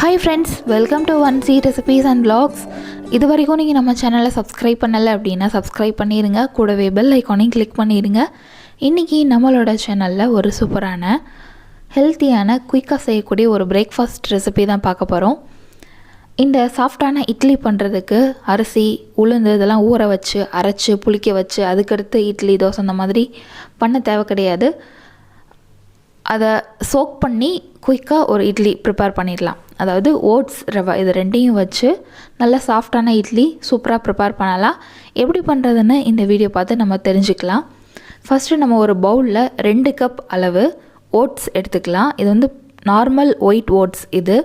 Hi friends, welcome to One C Recipes and Vlogs. இதுவரைக்கும் நீங்கள் நம்ம சேனலை சப்ஸ்கிரைப் பண்ணலை அப்படின்னா சப்ஸ்கிரைப் பண்ணிடுங்க. கூடவே பெல் ஐக்கானையும் கிளிக் பண்ணிடுங்க. இன்றைக்கி நம்மளோட சேனலில் ஒரு சூப்பரான ஹெல்த்தியான குயிக்காக செய்யக்கூடிய ஒரு பிரேக்ஃபாஸ்ட் ரெசிபி தான் பார்க்க போகிறோம். இந்த சாஃப்டான இட்லி பண்ணுறதுக்கு அரிசி உளுந்து இதெல்லாம் ஊற வச்சு அரைச்சி புளிக்க வச்சு அதுக்கடுத்து இட்லி தோசை அந்த மாதிரி பண்ண தேவை கிடையாது. அதை சோக் பண்ணி குயிக்காக ஒரு இட்லி ப்ரிப்பேர் பண்ணிடலாம். அதாவது ஓட்ஸ் ரவை இது ரெண்டையும் வச்சு நல்ல சாஃப்டான இட்லி சூப்பராக ப்ரிப்பேர் பண்ணலாம். எப்படி பண்ணுறதுன்னு இந்த வீடியோ பார்த்து நம்ம தெரிஞ்சுக்கலாம். ஃபஸ்ட்டு நம்ம ஒரு பவுலில் 2 கப் அளவு ஓட்ஸ் எடுத்துக்கலாம். இது வந்து நார்மல் ஒயிட் ஓட்ஸ் இது.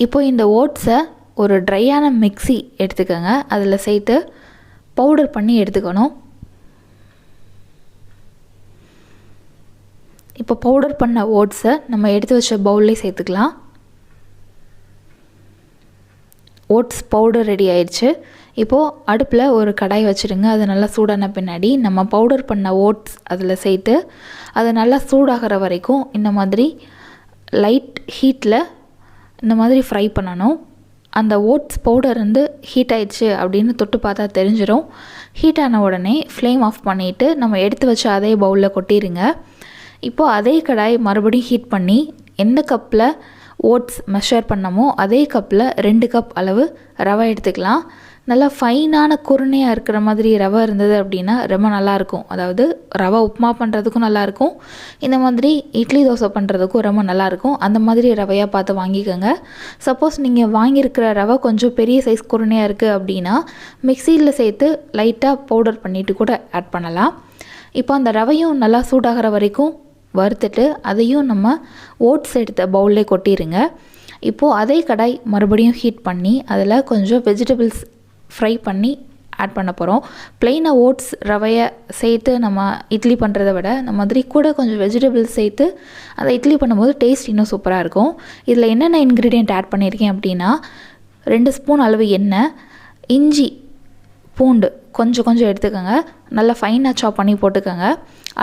இப்போ இந்த ஓட்ஸை ஒரு ட்ரையான மிக்ஸி எடுத்துக்கோங்க. அதில் சேர்த்து பவுடர் பண்ணி எடுத்துக்கணும். இப்போ பவுடர் பண்ண ஓட்ஸை நம்ம எடுத்து வச்ச பவுல்லே சேர்த்துக்கலாம். ஓட்ஸ் பவுடர் ரெடி ஆயிடுச்சு. இப்போது அடுப்பில் ஒரு கடாய் வச்சுருங்க. அது நல்லா சூடான பின்னாடி நம்ம பவுடர் பண்ண ஓட்ஸ் அதில் சேர்த்து அது நல்லா சூடாகிற வரைக்கும் இந்த மாதிரி லைட் ஹீட்டில் இந்த மாதிரி ஃப்ரை பண்ணணும். அந்த ஓட்ஸ் பவுடர் வந்து ஹீட் ஆயிடுச்சு அப்படின்னு தொட்டு பார்த்தா தெரிஞ்சிடும். ஹீட் ஆன உடனே ஃப்ளேம் ஆஃப் பண்ணிவிட்டு நம்ம எடுத்து வச்ச அதே பவுலில் கொட்டிடுங்க. இப்போது அதே கடாய் மறுபடியும் ஹீட் பண்ணி எந்த கப்பில் ஓட்ஸ் மெஷர் பண்ணமோ அதே கப்பில் 2 கப் அளவு ரவை எடுத்துக்கலாம். நல்லா ஃபைனான குருணையாக இருக்கிற மாதிரி ரவை இருந்தது அப்படின்னா ரொம்ப நல்லாயிருக்கும். அதாவது ரவை உப்புமா பண்ணுறதுக்கும் நல்லாயிருக்கும், இந்த மாதிரி இட்லி தோசை பண்ணுறதுக்கும் ரொம்ப நல்லாயிருக்கும். அந்த மாதிரி ரவையாக பார்த்து வாங்கிக்கோங்க. சப்போஸ் நீங்கள் வாங்கியிருக்கிற ரவை கொஞ்சம் பெரிய சைஸ் குருணையாக இருக்குது அப்படின்னா மிக்சியில் சேர்த்து லைட்டாக பவுடர் பண்ணிவிட்டு கூட ஆட் பண்ணலாம். இப்போ அந்த ரவையும் நல்லா சூடாகிற வரைக்கும் வறுத்துட்டு அதையும் நம்ம ஓட்ஸ் எடுத்த பவுல்லே கொட்டிடுங்க. இப்போது அதே கடாய் மறுபடியும் ஹீட் பண்ணி அதில் கொஞ்சம் வெஜிடபிள்ஸ் ஃப்ரை பண்ணி ஆட் பண்ண போகிறோம். ப்ளெயினாக ஓட்ஸ் ரவையை சேர்த்து நம்ம இட்லி பண்ணுறதை விட இந்த மாதிரி கூட கொஞ்சம் வெஜிடபிள்ஸ் சேர்த்து அதை இட்லி பண்ணும்போது டேஸ்ட் இன்னும் சூப்பராக இருக்கும். இதில் என்னென்ன இன்க்ரீடியண்ட் ஆட் பண்ணியிருக்கேன் அப்படின்னா 2 ஸ்பூன் அளவு எண்ணெய், இஞ்சி பூண்டு கொஞ்சம் எடுத்துக்கோங்க, நல்லா ஃபைனாக சாப் பண்ணி போட்டுக்கோங்க.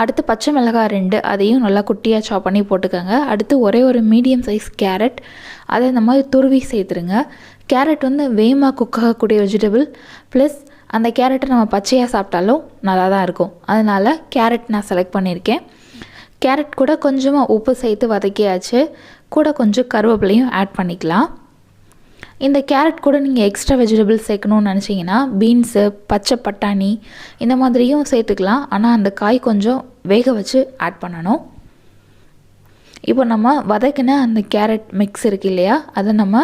அடுத்து பச்சை மிளகாய் 2 அதையும் நல்லா குட்டியாக சாப் பண்ணி போட்டுக்கோங்க. அடுத்து ஒரே ஒரு மீடியம் சைஸ் கேரட், அதை இந்த மாதிரி துருவி சேர்த்துருங்க. கேரட் வந்து வேகமாக குக் ஆகக்கூடிய வெஜிடபிள், ப்ளஸ் அந்த கேரட்டை நம்ம பச்சையாக சாப்பிட்டாலும் நல்லா தான் இருக்கும். அதனால் கேரட் நான் செலக்ட் பண்ணியிருக்கேன். கேரட் கூட கொஞ்சமாக உப்பு சேர்த்து வதக்கியாச்சு. கூட கொஞ்சம் கருவேப்பிலையும் ஆட் பண்ணிக்கலாம். இந்த கேரட் கூட நீங்கள் எக்ஸ்ட்ரா வெஜிடபிள்ஸ் சேர்க்கணுன்னு நினச்சிங்கன்னா பீன்ஸு, பச்சை பட்டாணி இந்த மாதிரியும் சேர்த்துக்கலாம். ஆனால் அந்த காய் கொஞ்சம் வேக வச்சு ஆட் பண்ணணும். இப்போ நம்ம வதக்கின அந்த கேரட் மிக்ஸ் இருக்குது இல்லையா, அதை நம்ம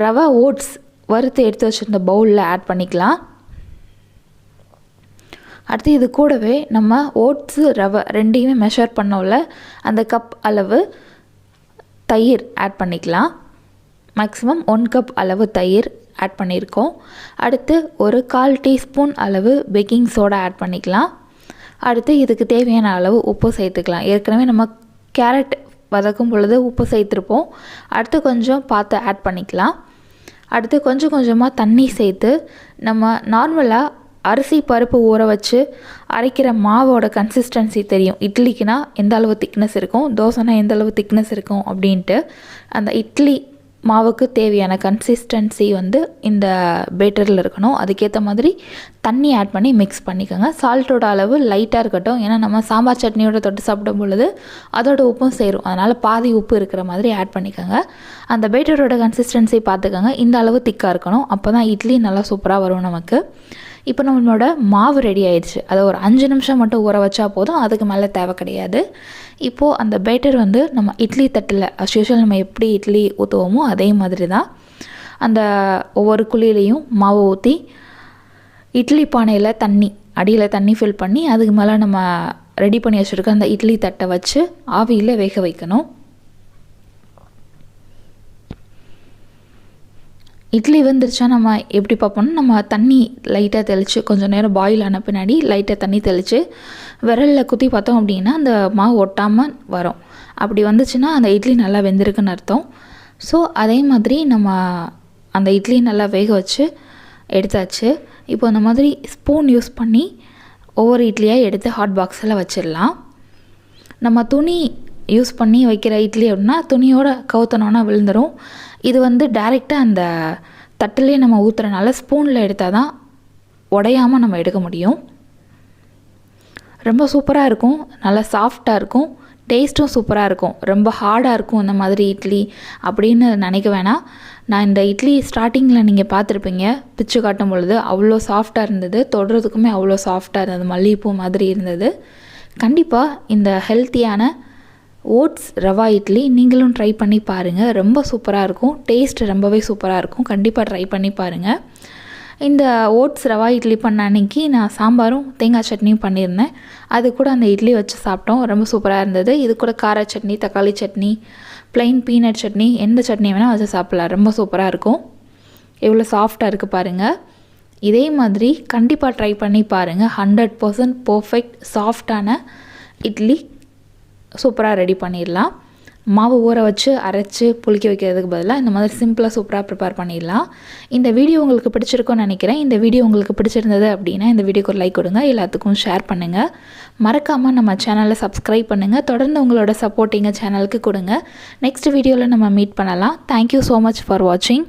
ரவை ஓட்ஸ் வறுத்து எடுத்து வச்சுருந்த பவுலில் ஆட் பண்ணிக்கலாம். அடுத்து இது கூடவே நம்ம ஓட்ஸு ரவை ரெண்டையுமே மெஷர் பண்ணோம்ல அந்த கப் அளவு தயிர் ஆட் பண்ணிக்கலாம். மேக்ஸிமம் 1 கப் அளவு தயிர் ஆட் பண்ணியிருக்கோம். அடுத்து ஒரு 1/4 டீஸ்பூன் அளவு பேக்கிங் சோடா ஆட் பண்ணிக்கலாம். அடுத்து இதுக்கு தேவையான அளவு உப்பு சேர்த்துக்கலாம். ஏற்கனவே நம்ம கேரட் வதக்கும் பொழுது உப்பு சேர்த்துருப்போம். அடுத்து கொஞ்சம் பார்த்து ஆட் பண்ணிக்கலாம். அடுத்து கொஞ்சமாக தண்ணி சேர்த்து நம்ம நார்மலாக அரிசி பருப்பு ஊற வச்சு அரைக்கிற மாவோட கன்சிஸ்டன்சி தெரியும். இட்லிக்குனா எந்த அளவு திக்னஸ் இருக்கும், தோசைனா எந்த அளவு திக்னஸ் இருக்கும் அப்படின்ட்டு அந்த இட்லி மாவுக்கு தேவையான கன்சிஸ்டன்சி வந்து இந்த பேட்டரில் இருக்கணும். அதுக்கேற்ற மாதிரி தண்ணி ஆட் பண்ணி மிக்ஸ் பண்ணிக்கோங்க. சால்ட்டோட அளவு லைட்டாக இருக்கட்டும், ஏன்னா நம்ம சாம்பார் சட்னியோட தொட்டு சாப்பிடும் பொழுது அதோட உப்பும் சேரும். அதனால் பாதி உப்பு இருக்கிற மாதிரி ஆட் பண்ணிக்கோங்க. அந்த பேட்டரோட கன்சிஸ்டன்சி பார்த்துக்கோங்க. இந்த அளவு திக்காக இருக்கணும். அப்போ தான் இட்லி நல்லா சூப்பராக வரும் நமக்கு. இப்போ நம்மளோட மாவு ரெடி ஆயிடுச்சு. அதை ஒரு 5 நிமிஷம் மட்டும் ஊற வச்சா போதும், அதுக்கு மேலே தேவை கிடையாது. இப்போது அந்த பேட்டர் வந்து நம்ம இட்லி தட்டில் அஸ் யூஷுவல் நம்ம எப்படி இட்லி ஊற்றுவோமோ அதே மாதிரி தான் அந்த ஒவ்வொரு குழியிலையும் மாவு ஊற்றி இட்லி பானையில் அடியில் தண்ணி ஃபில் பண்ணி அதுக்கு மேலே நம்ம ரெடி பண்ணி வச்சுருக்க அந்த இட்லி தட்டை வச்சு ஆவியில் வேக வைக்கணும். இட்லி வந்துருச்சா நம்ம எப்படி பார்ப்போம்னா நம்ம தண்ணி லைட்டாக தெளித்து கொஞ்சம் நேரம் பாயில் ஆன பின்னாடி லைட்டாக தண்ணி தெளித்து விரலில் குத்தி பார்த்தோம் அப்படின்னா அந்த மாவு ஒட்டாமல் வரும். அப்படி வந்துச்சுன்னா அந்த இட்லி நல்லா வெந்திருக்குன்னு அர்த்தம். ஸோ அதே மாதிரி நம்ம அந்த இட்லி நல்லா வேக வச்சு எடுத்தாச்சு. இப்போ அந்த மாதிரி ஸ்பூன் யூஸ் பண்ணி ஒவ்வொரு இட்லியாக எடுத்து ஹாட் பாக்ஸில் வச்சிடலாம். நம்ம துணி யூஸ் பண்ணி வைக்கிற இட்லி அப்படின்னா துணியோட கவுத்தனோன்னா விழுந்துடும். இது வந்து டைரெக்டாக அந்த தட்டிலே நம்ம ஊற்றுறனால ஸ்பூனில் எடுத்தால் தான் உடையாமல் நம்ம எடுக்க முடியும். ரொம்ப சூப்பராக இருக்கும், நல்லா சாஃப்டாக இருக்கும், டேஸ்ட்டும் சூப்பராக இருக்கும். ரொம்ப ஹார்டாக இருக்கும் இந்த மாதிரி இட்லி அப்படின்னு நினைக்க வேணாம். நான் இந்த இட்லி ஸ்டார்டிங்கில் நீங்கள் பார்த்துருப்பீங்க, பிச்சு காட்டும் பொழுது அவ்வளோ சாஃப்டாக இருந்தது, தொடுறதுக்குமே அவ்வளோ சாஃப்டாக இருந்தது, மல்லிகைப்பூ மாதிரி இருந்தது. கண்டிப்பாக இந்த ஹெல்த்தியான ஓட்ஸ் ரவா இட்லி நீங்களும் ட்ரை பண்ணி பாருங்கள். ரொம்ப சூப்பராக இருக்கும், டேஸ்ட் ரொம்பவே சூப்பராக இருக்கும். கண்டிப்பாக ட்ரை பண்ணி பாருங்கள். இந்த ஓட்ஸ் ரவா இட்லி பண்ண அன்றைக்கி நான் சாம்பாரும் தேங்காய் சட்னியும் பண்ணியிருந்தேன். அது கூட அந்த இட்லி வச்சு சாப்பிட்டோம், ரொம்ப சூப்பராக இருந்தது. இது கூட கார சட்னி, தக்காளி சட்னி, ப்ளைன் பீனட் சட்னி, எந்த சட்னி வேணால் வச்சு சாப்பிட்லாம், ரொம்ப சூப்பராக இருக்கும். எவ்வளோ சாஃப்டாக இருக்குது பாருங்கள். இதே மாதிரி கண்டிப்பாக ட்ரை பண்ணி பாருங்கள். 100% பர்ஃபெக்ட் சாஃப்டான இட்லி சூப்பராக ரெடி பண்ணிடலாம். மாவு ஊற வச்சு அரைச்சி புளிக்க வைக்கிறதுக்கு பதிலாக இந்த மாதிரி சிம்பிளாக சூப்பராக ப்ரிப்பேர் பண்ணிடலாம். இந்த வீடியோ உங்களுக்கு பிடிச்சிருக்கும்னு நினைக்கிறேன். இந்த வீடியோ உங்களுக்கு பிடிச்சிருந்தது அப்படின்னா இந்த வீடியோக்கு ஒரு லைக் கொடுங்க, எல்லாத்துக்கும் ஷேர் பண்ணுங்கள். மறக்காமல் நம்ம சேனலை சப்ஸ்கிரைப் பண்ணுங்கள். தொடர்ந்து உங்களோட சப்போர்ட் எங்கள் சேனலுக்கு கொடுங்க. நெக்ஸ்ட் வீடியோவில் நம்ம மீட் பண்ணலாம். தேங்க்யூ ஸோ மச் ஃபார் வாட்சிங்.